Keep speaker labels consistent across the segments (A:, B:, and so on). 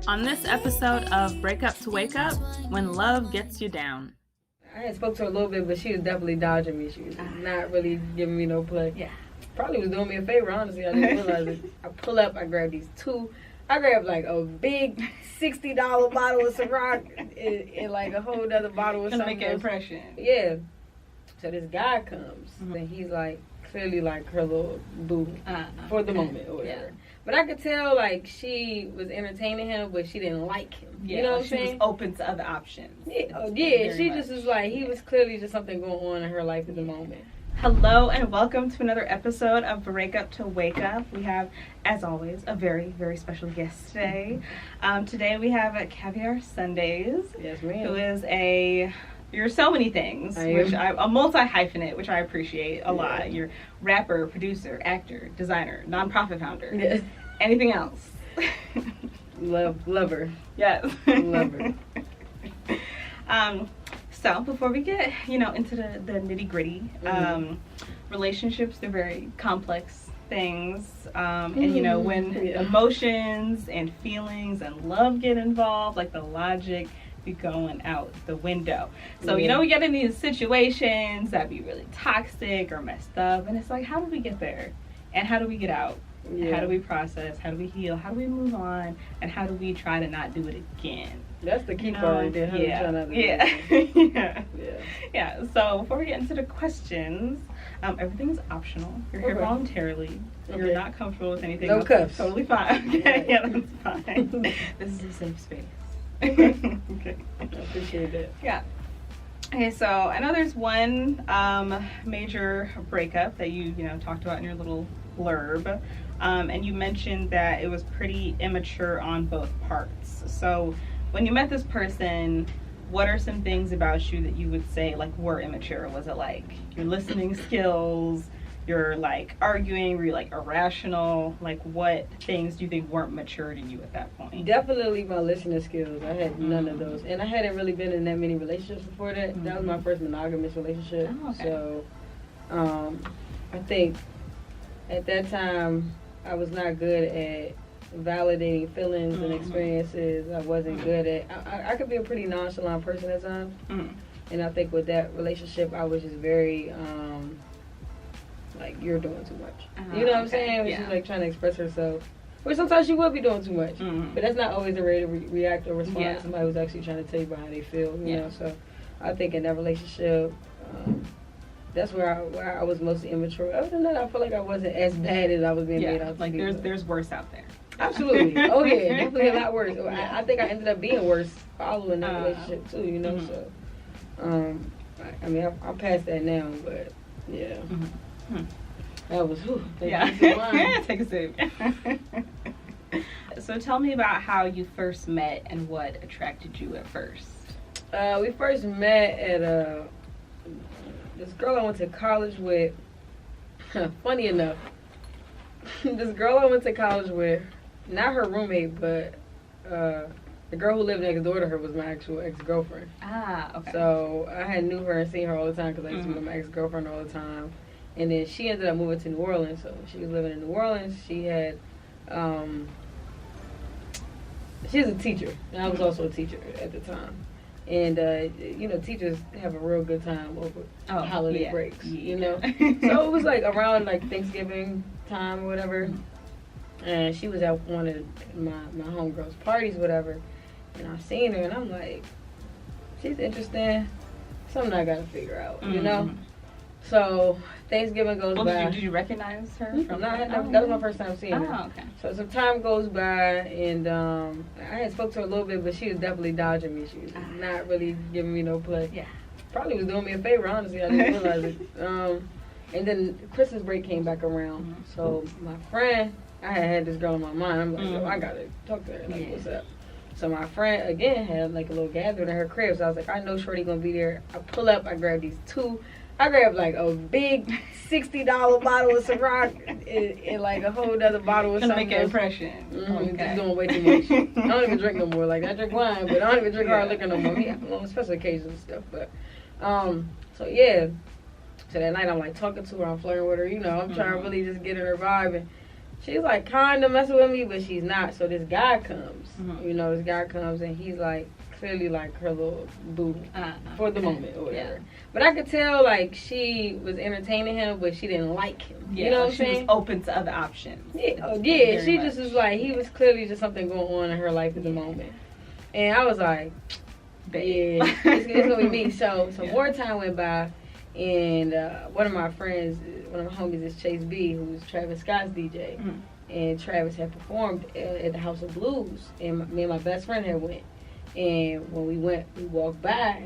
A: On this episode of Break Up to Wake Up, when love gets you down.
B: I had spoke to her a little bit, but she was definitely dodging me. She was not really giving me no play.
A: Yeah.
B: Probably was doing me a favor, honestly. I didn't realize it. I pull up, I grab these two. I grabbed like a big $60 bottle of Ciroc and like a whole other bottle of
A: Gonna
B: something
A: make an
B: else.
A: impression.
B: Yeah. So this guy comes, and he's like clearly like her little boo for the moment or whatever. Yeah. But I could tell like she was entertaining him, but she didn't like him.
A: Yeah,
B: you know what I'm
A: she
B: saying?
A: was open to other options.
B: Yeah, she just was like, he was clearly just something going on in her life at the moment.
A: Hello and welcome to another episode of Break Up to Wake Up. We have, as always, a very, very special guest today. Today we have Kaviar Sundays.
B: Yes, ma'am.
A: Who is you're so many things, a multi-hyphenate, which I appreciate a lot. You're rapper, producer, actor, designer, nonprofit founder.
B: Yes.
A: Anything else?
B: Lover.
A: Yes.
B: Lover.
A: So before we get, into the nitty gritty, relationships, they're very complex things. And when emotions and feelings and love get involved, like the logic be going out the window. So, we get in these situations that be really toxic or messed up. And it's like, how do we get there? And how do we get out? Yeah. How do we process? How do we heal? How do we move on? And how do we try to not do it again?
B: That's the key part right there. How do we try not to do
A: it again? Yeah. So before we get into the questions, everything is optional. You're here voluntarily. You're not comfortable with anything.
B: No cuffs.
A: Totally fine. Okay. Yeah, that's fine. This is a safe space. Okay.
B: I appreciate that.
A: Yeah. Okay, so I know there's one major breakup that you talked about in your little blurb, and you mentioned that it was pretty immature on both parts. So when you met this person, what are some things about you that you would say like were immature? Was it like your listening skills, your like arguing, were you like irrational? Like what things do you think weren't matured in you at that point?
B: Definitely my listening skills. I had none of those. And I hadn't really been in that many relationships before that. That was my first monogamous relationship.
A: Oh, okay.
B: So I think at that time I was not good at validating feelings and experiences. I wasn't good at I could be a pretty nonchalant person at times. And I think with that relationship I was just very like you're doing too much. You know what I'm saying? She's like trying to express herself. Or sometimes she will be doing too much. But that's not always the way to react or respond to somebody who's actually trying to tell you about how they feel. You know, so I think in that relationship, that's where I was mostly immature. Other than that, I feel like I wasn't as bad as I was being made out to be.
A: Like there's worse out there.
B: Absolutely. Oh yeah, definitely a lot worse. I think I ended up being worse following that relationship too. You know, so I mean I'm past that now, but yeah. That was
A: take a sip. So tell me about how you first met and what attracted you at first.
B: We first met at this girl I went to college with. Funny enough, this girl I went to college with, not her roommate, but the girl who lived next door to her was my actual ex-girlfriend.
A: Okay.
B: So I knew her and seen her all the time because I used to be with my ex-girlfriend all the time. And then she ended up moving to New Orleans. So she was living in New Orleans. She had, she's a teacher. And I was also a teacher at the time. And, teachers have a real good time over holiday breaks, you know. So it was like around like Thanksgiving time or whatever. And she was at one of my homegirls' parties, whatever. And I seen her and I'm like, she's interesting. Something I gotta figure out, you know. So Thanksgiving goes by.
A: Did you recognize her? From
B: that was my first time seeing her.
A: Oh, okay.
B: So some time goes by, and I had spoke to her a little bit, but she was definitely dodging me. She was not really giving me no play.
A: Yeah.
B: Probably was doing me a favor, honestly. I didn't realize it. And then Christmas break came back around. So my friend, I had this girl in my mind. I'm like, yo, I gotta talk to her. Like, what's up? So my friend, again, had like a little gathering at her crib. So I was like, I know Shorty gonna be there. I pull up, I grab these two. I grabbed like a big $60 bottle of Ciroc and like a whole other bottle of something.
A: Gonna make an impression.
B: Just doing way too much. I don't even drink no more. Like I drink wine, but I don't even drink hard liquor no more. Yeah, on special occasions and stuff. But so yeah. So that night I'm like talking to her, I'm flirting with her. You know, I'm trying to really just get in her vibe. And she's like kind of messing with me, but she's not. So this guy comes,
A: Mm-hmm.
B: you know, this guy comes and he's like clearly like her little boo for the moment or whatever. Yeah. But I could tell like she was entertaining him, but she didn't like him.
A: Yeah,
B: you know what I'm
A: she
B: saying?
A: was open to other options.
B: Yeah, she just was like, he was clearly just something going on in her life at the moment. And I was like, yeah, it's gonna be me. So some more time went by, and one of my friends, one of my homies is Chase B, who's Travis Scott's DJ. Mm-hmm. And Travis had performed at the House of Blues, and me and my best friend had went. And when we went, we walked by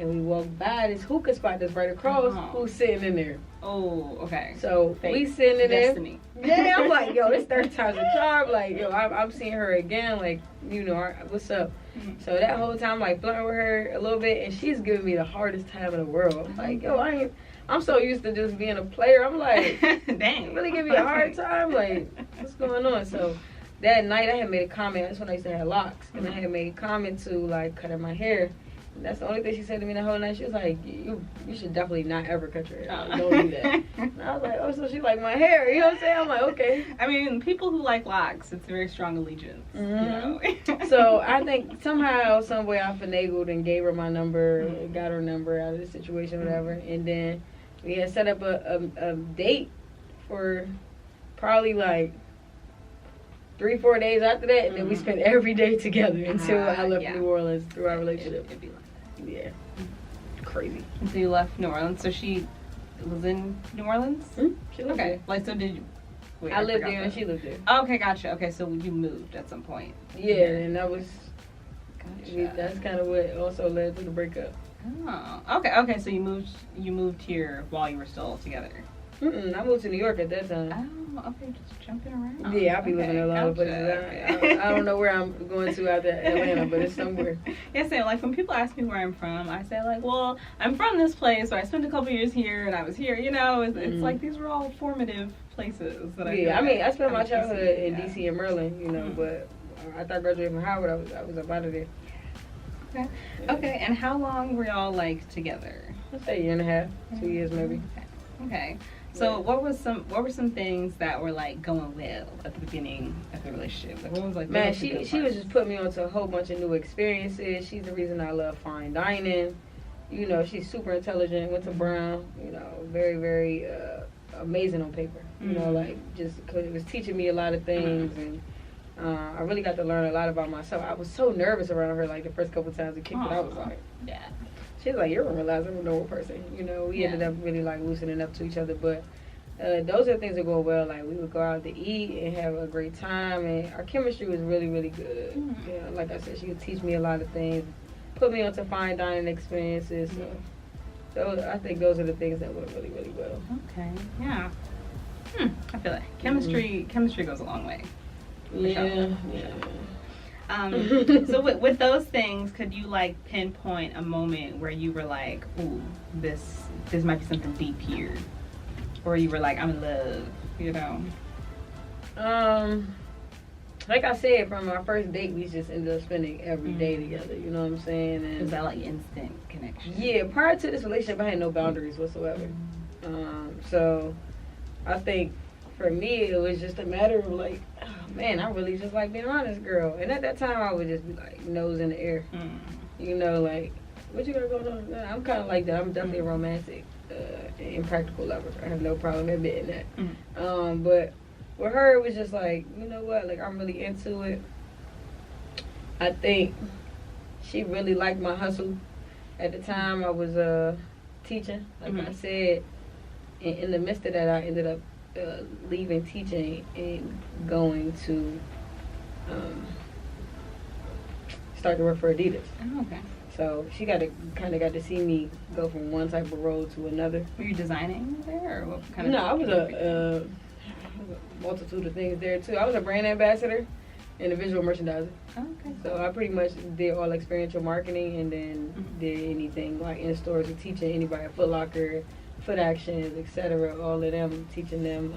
B: this hookah spot that's right across. Who's sitting in there?
A: Oh, okay.
B: So we sitting in there. Yeah, I'm like, yo, it's third time's a charm. Like, yo, I'm seeing her again. Like, you know, what's up? Mm-hmm. So that whole time, like, flirting with her a little bit, and she's giving me the hardest time in the world. I'm like, yo, I'm so used to just being a player. I'm like, dang, really give me a hard time? Like, what's going on? So that night, I had made a comment. That's when I used to have locks. And I had made a comment to, like, cutting my hair. And that's the only thing she said to me the whole night. She was like, you should definitely not ever cut your hair. Like, don't do that. And I was like, oh, so she like my hair. You know what I'm saying? I'm like, okay.
A: I mean, people who like locks, it's a very strong allegiance. Mm-hmm. You know?
B: So I think somehow, some way I finagled and gave her my number, got her number out of the situation, whatever. And then we had set up a date for probably like 3-4 days after that, and then we spent every day together until I left New Orleans through our relationship.
A: It'd be like that.
B: Yeah. Crazy.
A: So you left New Orleans. So she was in New Orleans?
B: Mm-hmm. She lived there.
A: Like, so did you... Wait,
B: I lived there and she lived there.
A: Okay, gotcha. Okay, so you moved at some point.
B: Yeah, and that was... Gotcha. That's kind of what also led to the breakup.
A: Oh, okay. So you moved here while you were still together.
B: I moved to New York at that time.
A: Oh, okay, just jumping around.
B: Yeah, I'll be living in a lot of places. I don't know where I'm going to after Atlanta, but it's somewhere.
A: Yeah, so like when people ask me where I'm from, I say like, well, I'm from this place, or I spent a couple years here, and I was here. You know, it's like these were all formative places that
B: I spent my childhood in DC and Maryland, you know, but after I graduated from Howard, I was up out of there.
A: Okay. Yeah. Okay, and how long were y'all like together?
B: I'd say a year and a half, 2 years maybe.
A: Okay. So what were some things that were like going well at the beginning of the relationship? Like what was like?
B: Man, she was just putting me onto a whole bunch of new experiences. She's the reason I love fine dining. You know, she's super intelligent. Went to Brown. You know, very very amazing on paper. You know, like just cause it was teaching me a lot of things and. I really got to learn a lot about myself. I was so nervous around her, like, the first couple times we kicked it. I was like, yeah. She's like, you're a realizable normal person. You know, we ended up really, like, loosening up to each other. But those are the things that go well. Like, we would go out to eat and have a great time. And our chemistry was really, really good. Mm-hmm. You know, like I said, she would teach me a lot of things, put me onto fine dining experiences. So I think those are the things that went really, really well.
A: Okay, yeah. I feel like chemistry goes a long way.
B: Yeah.
A: So with those things, could you like pinpoint a moment where you were like, "Ooh, this might be something deep here," or you were like, "I'm in love," you know?
B: Like I said, from our first date, we just ended up spending every day together. You know what I'm saying? And
A: was that like instant connection?
B: Yeah. Prior to this relationship, I had no boundaries whatsoever. So I think. For me, it was just a matter of like, oh, man, I really just like being around this girl. And at that time, I would just be like nose in the air. You know, like, what you got going on? I'm kind of like that. I'm definitely a romantic and practical lover. I have no problem admitting that. But with her, it was just like, you know what? Like, I'm really into it. I think she really liked my hustle. At the time, I was teaching, like I said. And in the midst of that, I ended up leaving teaching and going to start to work for Adidas.
A: Oh, okay.
B: So she got to see me go from one type of role to another.
A: Were you designing there, or what kind of?
B: No, I was a multitude of things there too. I was a brand ambassador and a visual merchandiser.
A: Okay.
B: So I pretty much did all experiential marketing and then did anything like in stores with teaching anybody at Foot Locker, Foot Actions, etc. All of them, teaching them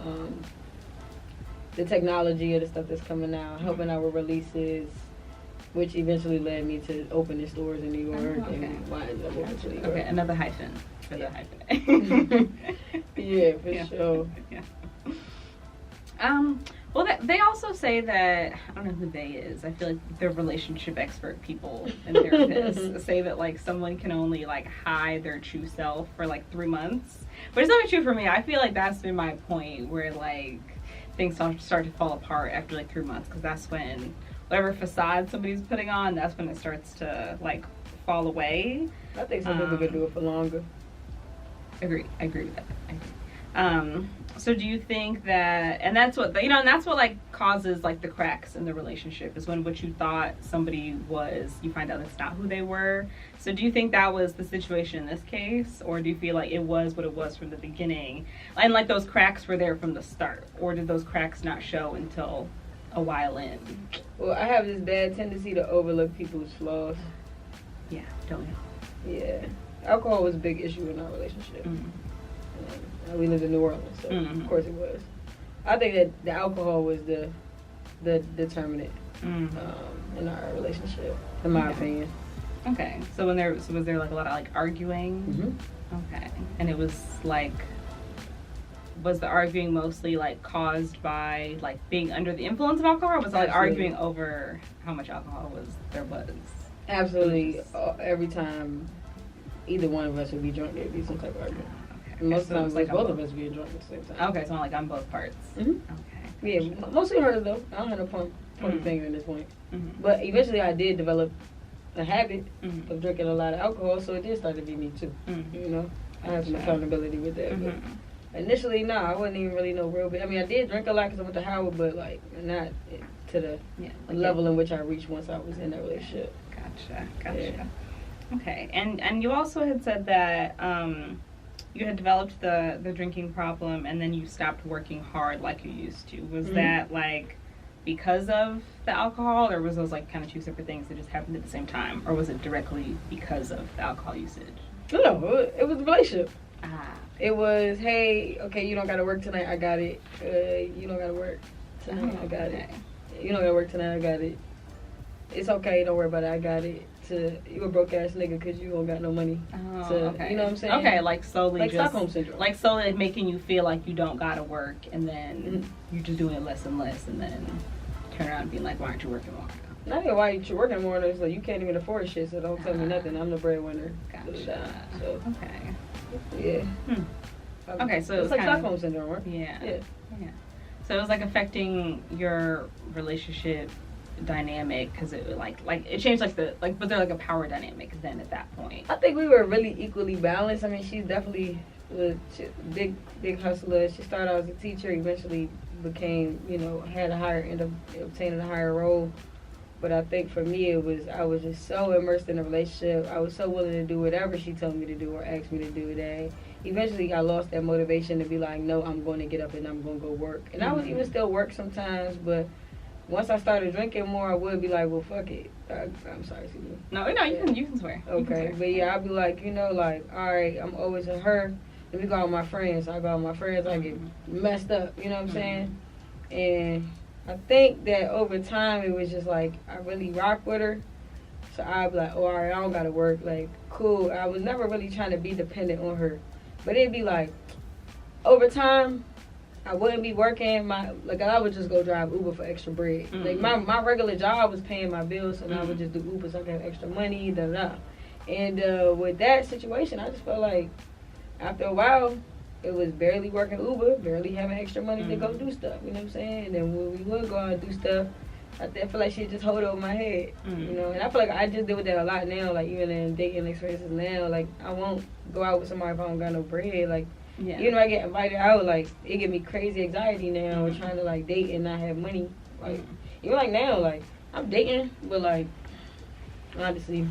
B: the technology of the stuff that's coming out, helping out with releases, which eventually led me to opening stores in New York. And why I ended up moving to New York.
A: Okay, another hyphen for the hyphen.
B: Yeah, for sure.
A: Yeah. Well, they also say that, I don't know who they is. I feel like they're relationship expert people and therapists say that like someone can only like hide their true self for like 3 months. But it's not true for me. I feel like that's been my point where like things start to fall apart after like 3 months, because that's when whatever facade somebody's putting on, that's when it starts to like fall away.
B: I think some people could do it for longer.
A: I agree with that. I agree. So do you think that, and that's what, and that's what like causes like the cracks in the relationship, is when what you thought somebody was, you find out it's not who they were. So do you think that was the situation in this case, or do you feel like it was what it was from the beginning, and like those cracks were there from the start, or did those cracks not show until a while in?
B: Well, I have this bad tendency to overlook people's flaws.
A: Yeah, don't you?
B: Yeah. Alcohol was a big issue in our relationship. We lived in New Orleans, so of course it was. I think that the alcohol was the determinant in our relationship, in my opinion.
A: Okay, so was there like a lot of like arguing? Okay, and it was like, was the arguing mostly like caused by like being under the influence of alcohol, or was it like arguing over how much alcohol there was?
B: Absolutely. Every time either one of us would be drunk, there'd be some type of argument. Most times, like both of us being drunk at the same time.
A: Okay, so like on both parts. Okay.
B: Yeah, mostly her though. I don't have no point finger at this point. But eventually, I did develop a habit of drinking a lot of alcohol, so it did start to be me too. You know, I have some accountability with that. But initially, no, I wasn't even really no real big. I mean, I did drink a lot because I went to Howard, but like not to the level in which I reached once I was in that relationship.
A: Gotcha.
B: Yeah.
A: Okay, and you also had said that you had developed the drinking problem, and then you stopped working hard like you used to. Was that like because of the alcohol, or was those like kind of two separate things that just happened at the same time, or was it directly because of the alcohol usage?
B: No, it was a relationship.
A: Ah.
B: It was, hey, okay, you don't gotta work tonight, I got it. You don't gotta work tonight, I got it. You don't gotta work tonight, I got it. It's okay, don't worry about it, I got it. You a broke ass nigga because you don't got no money.
A: Okay.
B: You know what I'm saying?
A: Okay, like slowly
B: like
A: just
B: Stockholm syndrome.
A: Like slowly like making you feel like you don't gotta work, and then you're just doing it less and less, and then turn around and being like, why aren't you working more?
B: Not even why you working more. It's like you can't even afford shit, so don't tell me nothing. I'm the breadwinner.
A: Gotcha.
B: So
A: okay.
B: Yeah.
A: Okay, so
B: it's like Stockholm syndrome, right?
A: Yeah. So it was like affecting your relationship dynamic, because it like it changed was there like a power dynamic then at that point?
B: I think we were really equally balanced. I mean, she's definitely a big hustler. She started out as a teacher, eventually became, had a higher end up obtaining a higher role. But I think for me, I was just so immersed in the relationship. I was so willing to do whatever she told me to do or asked me to do that. Eventually, I lost that motivation to be like, no, I'm going to get up and I'm going to go work. And I would even still work sometimes, but once I started drinking more, I would be like, well, fuck it. I'm sorry, excuse me.
A: No, you can swear.
B: Okay, but yeah, I'd be like, all right, I'm always with her. Let me go out with my friends. I go out with my friends, I get messed up, you know what I'm saying? And I think that over time, it was just like, I really rock with her. So I'd be like, oh, all right, I don't got to work. Like, cool. I was never really trying to be dependent on her. But it'd be like, over time, I wouldn't be working. I would just go drive Uber for extra bread. Like my regular job was paying my bills, and I would just do Uber so I could have extra money. And with that situation, I just felt like after a while, it was barely working Uber, barely having extra money to go do stuff. You know what I'm saying? And then when we would go out and do stuff, I feel like she'd just hold it over my head. And I feel like I just deal with that a lot now. Like even in dating experiences now, like I won't go out with somebody if I don't got no bread. Like. Yeah. I get invited out, like, it give me crazy anxiety now, trying to, like, date and not have money. Like, even, like, now, like, I'm dating, but, like, honestly,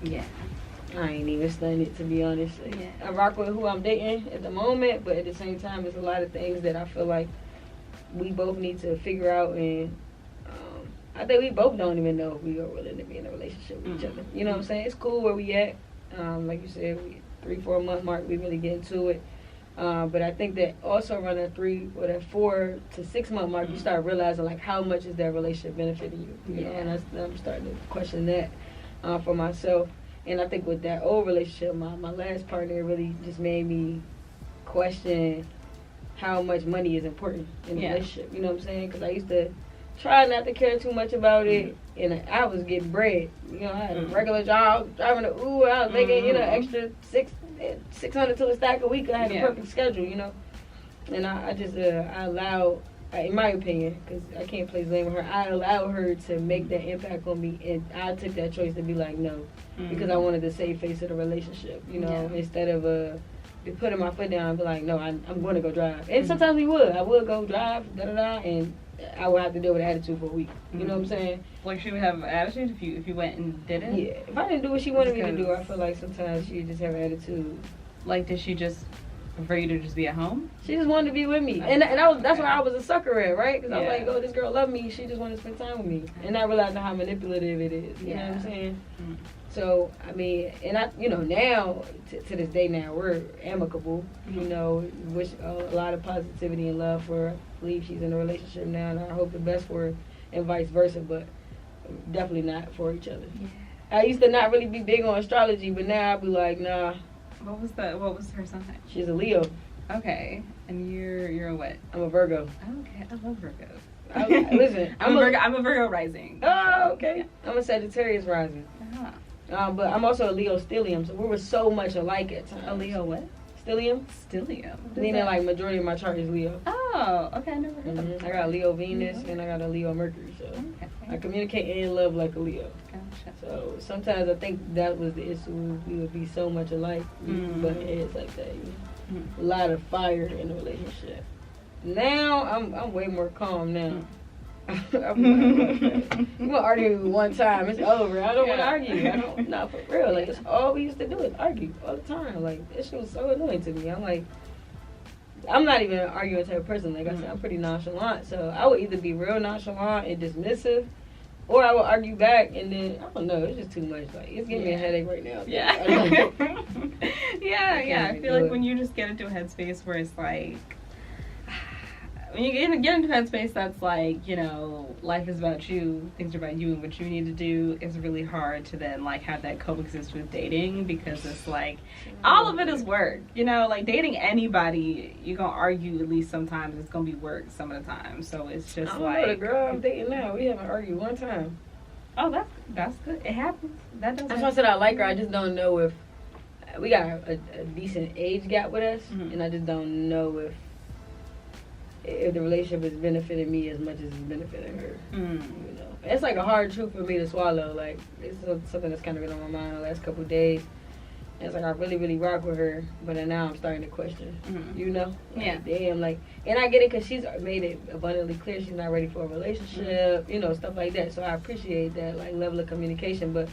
B: I ain't even studying it, to be honest. Like, I rock with who I'm dating at the moment, but at the same time, there's a lot of things that I feel like we both need to figure out, and I think we both don't even know if we are willing to be in a relationship with each other. You know what I'm saying? It's cool where we at. Like you said, 3-4 month mark, we really get into it. But I think that also around that 4 to 6 month mark, you start realizing like how much is that relationship benefiting you. You know, and I'm starting to question that for myself. And I think with that old relationship, my last partner really just made me question how much money is important in a
A: Yeah.
B: relationship. You know what I'm saying? Because I used to try not to care too much about it, and I was getting bread. You know, I had a regular job, driving to I was making, you know, extra 600 to a stack a week. I had a perfect schedule, you know. And I just, I allowed, in my opinion, because I can't place blame on her, I allowed her to make that impact on me, and I took that choice to be like, no, because I wanted to save face of the relationship, you know, instead of putting my foot down and be like, no, I'm going to go drive. And sometimes I would go drive, and I would have to deal with attitude for a week. You know what I'm saying?
A: Like, she would have an attitude if you went and did it?
B: Yeah. If I didn't do what she wanted me to do, I feel like sometimes she just have an attitude.
A: Like, did she just prefer you to just be at home?
B: She just wanted to be with me. And that's where I was a sucker at, right? Because I was like, oh, this girl love me. She just wanted to spend time with me. And I realized how manipulative it is. You know what I'm saying? Mm-hmm. So, I mean, and I, you know, now, to this day now, we're amicable, you know, wish a lot of positivity and love for her. I believe she's in a relationship now, and I hope the best for her, and vice versa, but definitely not for each other. Yeah. I used to not really be big on astrology, but now I'll be like, nah.
A: What was her sign?
B: She's a Leo.
A: Okay. And you're a what?
B: I'm a Virgo.
A: Okay, I love Virgos.
B: Listen,
A: I'm a Virgo rising.
B: Oh, okay. I'm a Sagittarius rising.
A: Uh-huh.
B: But I'm also a Leo stellium, so we were so much alike at times.
A: A Leo what?
B: Stellium.
A: Stellium.
B: Meaning like majority of my chart is Leo.
A: Oh, okay. I never heard of that.
B: I got a Leo Venus and I got a Leo Mercury, so I communicate and love like a Leo.
A: Gotcha.
B: So sometimes I think that was the issue. We would be so much alike, but it's like that. You know? A lot of fire in the relationship. Now I'm way more calm now. You want to argue one time, it's over. I don't want to argue. Not for real. Like, it's all we used to do is argue all the time. Like, this shit was so annoying to me. I'm like, I'm not even an arguing type of person. Like I said, I'm pretty nonchalant. So I would either be real nonchalant and dismissive, or I would argue back, and then, I don't know, it's just too much. Like, it's giving me a headache right now.
A: Yeah. I feel like when you just get into a headspace where it's like, when you get into a headspace that's like, you know, life is about you, things are about you and what you need to do, it's really hard to then, like, have that coexist with dating, because it's like, all of it is work. You know, like, dating anybody, you're going to argue at least sometimes. It's going to be work some of the time. So it's just like... I don't know, the
B: girl I'm dating now, we haven't argued one time.
A: Oh, that's good. It happens. That's
B: why I said I like her. I just don't know if... We got a decent age gap with us, and I just don't know if the relationship has benefited me as much as it's benefiting her. You know, it's like a hard truth for me to swallow. Like, it's something that's kind of been on my mind the last couple of days. And it's like I really, really rock with her, but then now I'm starting to question. You know, like, damn, like, and I get it because she's made it abundantly clear she's not ready for a relationship. You know, stuff like that. So I appreciate that, like, level of communication, but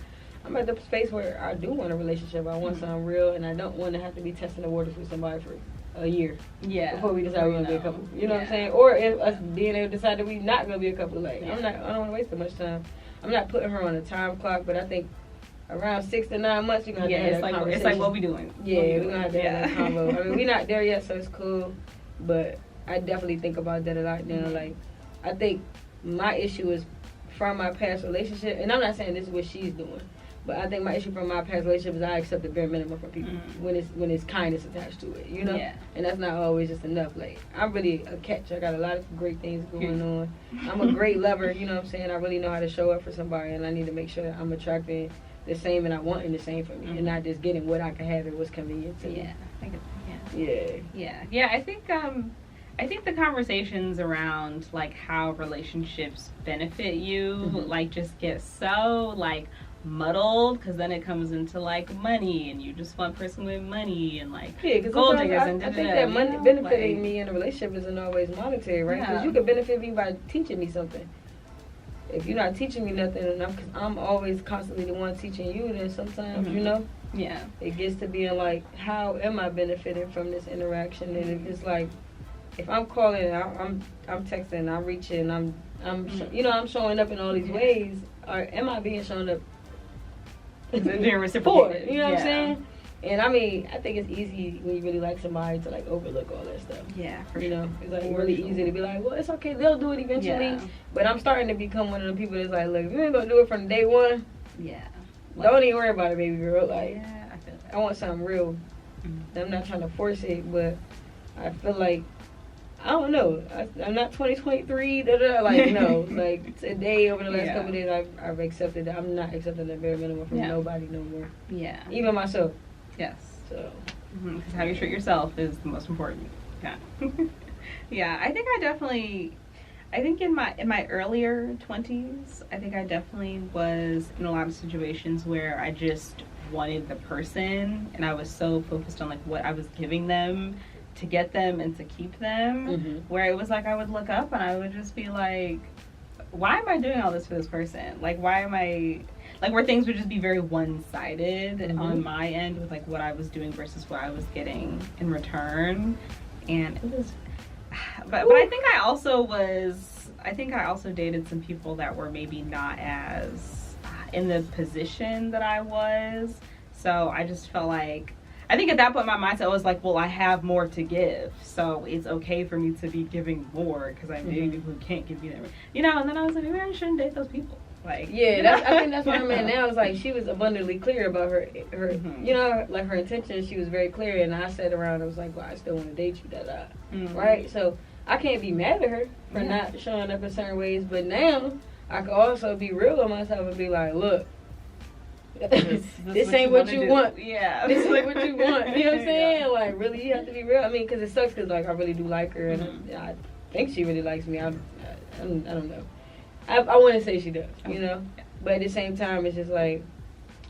B: I'm at the space where I do want a relationship. I want something real, and I don't want to have to be testing the waters with somebody for a year. Before we decide we're gonna be a couple. You know what I'm saying? Or if us being able to decide that we're not gonna be a couple. Like, I don't want to waste too much time. I'm not putting her on a time clock, but I think around 6 to 9 months we're gonna have to have that conversation.
A: It's like, what we doing?
B: Yeah, we're gonna have to have that combo. I mean, we're not there yet, so it's cool. But I definitely think about that a lot now. Like, I think my issue is from my past relationship, and I'm not saying this is what she's doing. But I think my issue from my past relationship is I accept the bare minimum from people when it's kindness attached to it, you know? And that's not always just enough. Like, I'm really a catch. I got a lot of great things going on. I'm a great lover, you know what I'm saying? I really know how to show up for somebody, and I need to make sure that I'm attracting the same and I want the same for me, and not just getting what I can have and what's convenient to me.
A: Yeah, I think the conversations around, like, how relationships benefit you, like, just get so, like, muddled, because then it comes into, like, money, and you just want a person with money, and, like, gold diggers, and
B: I think that money benefiting me in a relationship isn't always monetary, right? Because you could benefit me by teaching me something. If you're not teaching me nothing, and I'm always constantly the one teaching you, then sometimes, you know, it gets to being like, how am I benefiting from this interaction? And if it's like, if I'm calling, I'm texting, I'm reaching, you know, I'm showing up in all these ways, or am I being shown up?
A: Being reciprocated.
B: You know what I'm saying? And I mean, I think it's easy when you really like somebody to, like, overlook all that stuff.
A: Yeah, for
B: you know, it's like really easy to be like, well, it's okay, they'll do it eventually. But I'm starting to become one of the people that's like, look, if you ain't gonna do it from day one, don't even worry about it, baby girl. Like,
A: I feel that.
B: I want something real. I'm not trying to force it, but I feel like I don't know. I'm not 2023. Like no, like today over the last couple of days, I've accepted that I'm not accepting the bare minimum from nobody no more.
A: Yeah.
B: Even myself.
A: Yes.
B: So.
A: Because how you treat yourself is the most important. Yeah. Yeah. I think in my earlier 20s, I think I definitely was in a lot of situations where I just wanted the person, and I was so focused on like what I was giving them to get them and to keep them, where it was like I would look up and I would just be like, why am I doing all this for this person? Like, why am I, like, where things would just be very one-sided on my end with like what I was doing versus what I was getting in return. And it was, but I think I also dated some people that were maybe not as in the position that I was. So I just felt like, I think at that point my mindset was like, well, I have more to give, so it's okay for me to be giving more because I know people who can't give you that, you know. And then I was like, maybe I shouldn't date those people. Like,
B: yeah, I think that's what I'm at now. It's like she was abundantly clear about her you know, like her intentions. She was very clear, and I sat around and was like, well, I still want to date you, right? So I can't be mad at her for not showing up in certain ways, but now I can also be real with myself and be like, look, this ain't what you want.
A: Yeah.
B: This ain't what you want. You know what I'm saying? Yeah. Like, really, you have to be real. I mean, because it sucks because, like, I really do like her, and I think she really likes me. I don't know. I want to say she does, you know? But at the same time, it's just like,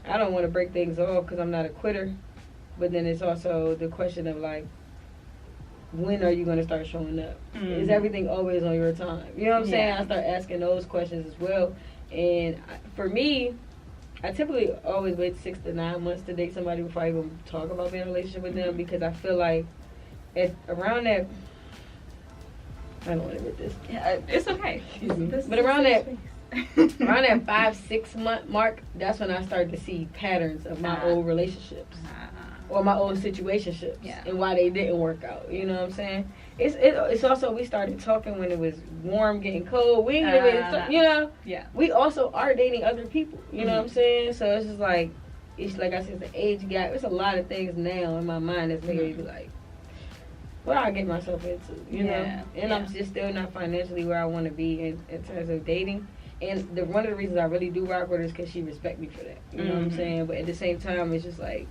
B: I don't want to break things off because I'm not a quitter. But then it's also the question of, like, when are you going to start showing up? Is everything always on your time? You know what I'm saying? I start asking those questions as well. And for me, I typically always wait 6 to 9 months to date somebody before I even talk about being in a relationship with them, because I feel like around that, I don't want to admit this.
A: Yeah, it's okay.
B: But around that 5-6 month mark, that's when I started to see patterns of my old relationships or my old situationships and why they didn't work out. You know what I'm saying? It's also, we started talking when it was warm, getting cold. We ain't even, you know. Yeah. We also are dating other people. You know what I'm saying? So it's just like, it's like I said, the age gap. It's a lot of things now in my mind that's making me be like, what I get myself into, you know? And I'm just still not financially where I want to be in terms of dating. And one of the reasons I really do rock with her is because she respects me for that. You know what I'm saying? But at the same time, it's just like,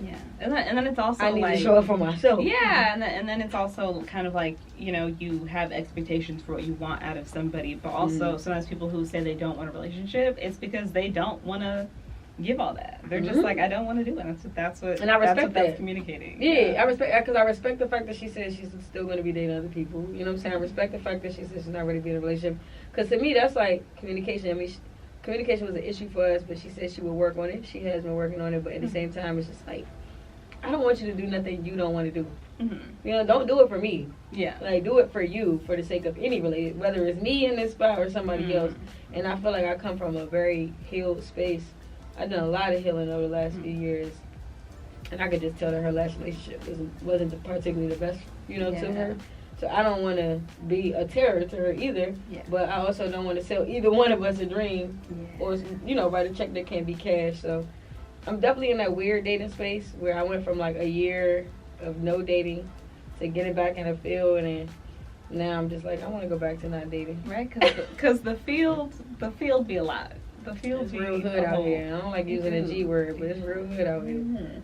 A: yeah, and then it's also
B: I need to show up for myself.
A: Yeah, and then it's also kind of like, you know, you have expectations for what you want out of somebody, but also sometimes people who say they don't want a relationship, it's because they don't want to give all that. They're just like, I don't want to do it. That's what.
B: And I respect that.
A: That's communicating.
B: Yeah, I respect, because I respect the fact that she says she's still going to be dating other people. You know what I'm saying? I respect the fact that she says she's not ready to be in a relationship. Because to me, that's like communication. I mean, communication was an issue for us, but she said she would work on it. She has been working on it, but at the same time, it's just like, I don't want you to do nothing you don't want to do. You know, don't do it for me. Yeah. Like, do it for you, for the sake of any related, whether it's me in this spot or somebody else. And I feel like I come from a very healed space. I've done a lot of healing over the last few years. And I could just tell that her last relationship wasn't particularly the best, you know, to her. So I don't want to be a terror to her either. Yeah. But I also don't want to sell either one of us a dream or, you know, write a check that can't be cashed. So I'm definitely in that weird dating space where I went from like a year of no dating to getting back in the field, and now I'm just like, I want to go back to not dating.
A: Right? Because the field be a lot. The field
B: is real hood out here. I don't like using the G word, but it's real hood out here.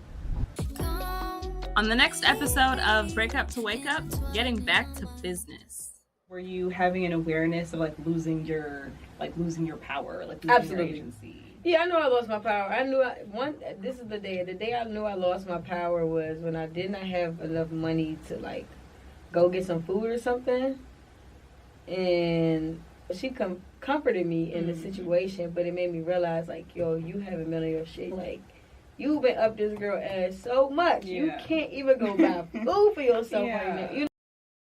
A: On the next episode of Break Up to Wake Up, getting back to business. Were you having an awareness of like losing your power, like losing your agency?
B: Yeah, I know I lost my power. This is the day I knew I lost my power was when I did not have enough money to like go get some food or something. And she comforted me in the situation, but it made me realize like, yo, you haven't been on your shit. Like, you've been up this girl ass so much. You can't even go buy food for yourself right now. You